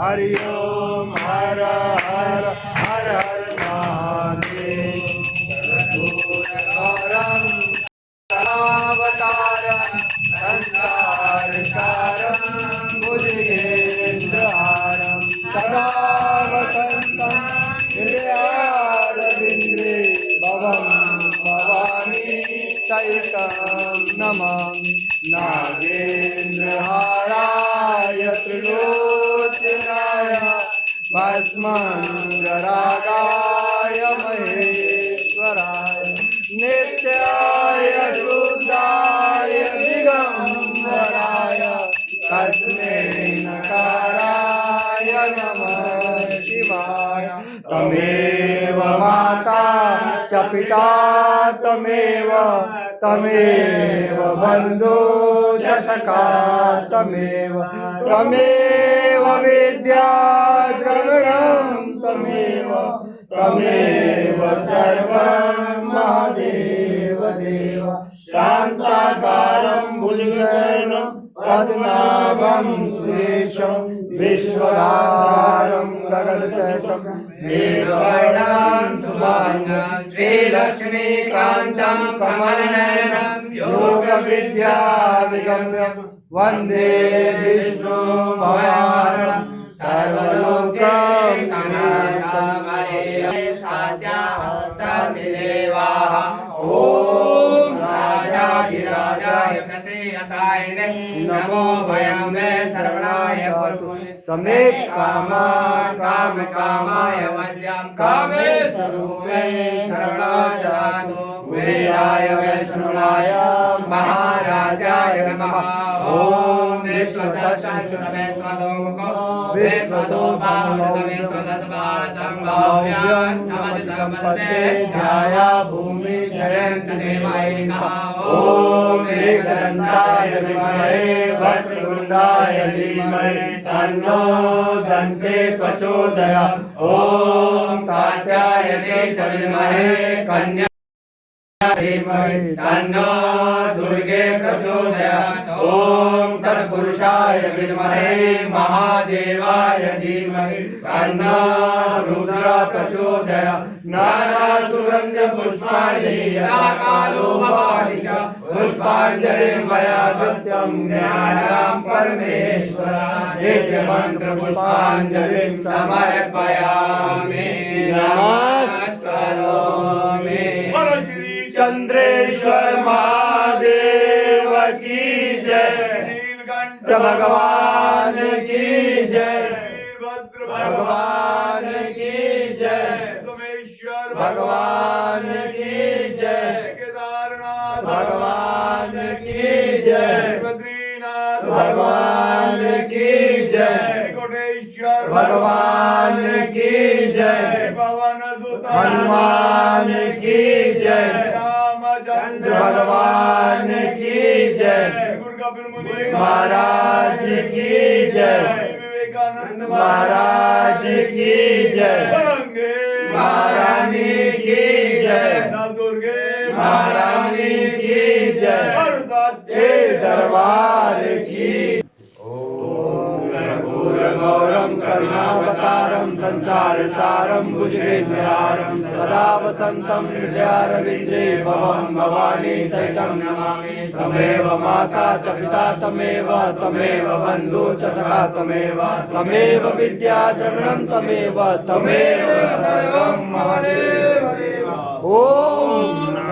हरि ओम हर हर हर हर महादेव कर्पूरगौरं अवतारं संसारसारं भुजगेन्द्रहारं सदा वसन्तं हृदयारविन्दे भवं भवानी सहितं नमामि नागेन्द्रहाराय त्रिलोचनाय भस्मङ्गरागाय महेश्वराय नित्याय शुद्धाय दिगम्बराय तस्मै नकाराय नमः शिवाय तमेव माता च पिता तमेव बन्धु च सखा तमेव विद्या द्रविणं तमेव सर्वं महादेव देव शान्ताकारं भुजगशयनं पद्मनाभं सुरेशं विश्वधारं गगनसहस्रं मेघवर्णं शुभांगं श्रीलक्ष्मीकान्तं कमलनयनं योगविद्याविगम्यं वन्दे विष्णुभगवानं सर्वलोकैकनाथं साध्याः सर्वदेवाः ॐ राजाधिराजाय प्रसेयसायिने नमो वयं मे शरणाय पुरुषे समेत कामकामाय वश्यं कामे स्वरूपे शरणागतो कुबेराय वैष्णवाय महाराजाय नमः ॐ विश्वदोषामृतविश्वदत्पासंभाव्यां नमति सम्पदे ध्याया भूमि जयन्त देवाय नमः ॐ एकदन्ताय विद्महे वक्रतुण्डाय धीमहि तन्नो दन्ते प्रचोदयात् ॐ कात्यायने च विद्महे कन्या धीमहि तन्नो दुर्गे प्रचोदयात् ॐ तत्पुरुषाय विद्महे महादेवाय धीमहि तन्नो रुद्र प्रचोदयात् नानासुगन्ध पुष्पाणि यथा कालो भवानि च पुष्पाञ्जलिं मया दत्तं ज्ञानं परमेश्वराय दिव्यमन्त्र पुष्पाञ्जलिं समर्पयामि नमस्करोमि चंद्रेश्वर महादेव की जय नीलकंठ भगवान की जय वीरभद्र भगवान की जय सोमेश्वर भगवान की जय केदारनाथ भगवान की जय बद्रीनाथ भगवान की जय कोटेश्वर भगवान की जय पवन सुत हनुमान की जय रामचंद्र भगवान की जय गुरु कपिल मुनि महाराज की जय विवेकानंद महाराज की जय महारानी की जय दुर्गे महारानी की जय सच्चे दरबार की गौरम करुणावतारम संसार सारम भुजगेन्द्रहारं सदा वसन्तं हृदयारविन्दे भवं भवानी सहितं नमामि तमेव माता च पिता तमेव बन्धु च सखा तमेव विद्या द्रविणं तमेव सर्वं महादेव देव। ओम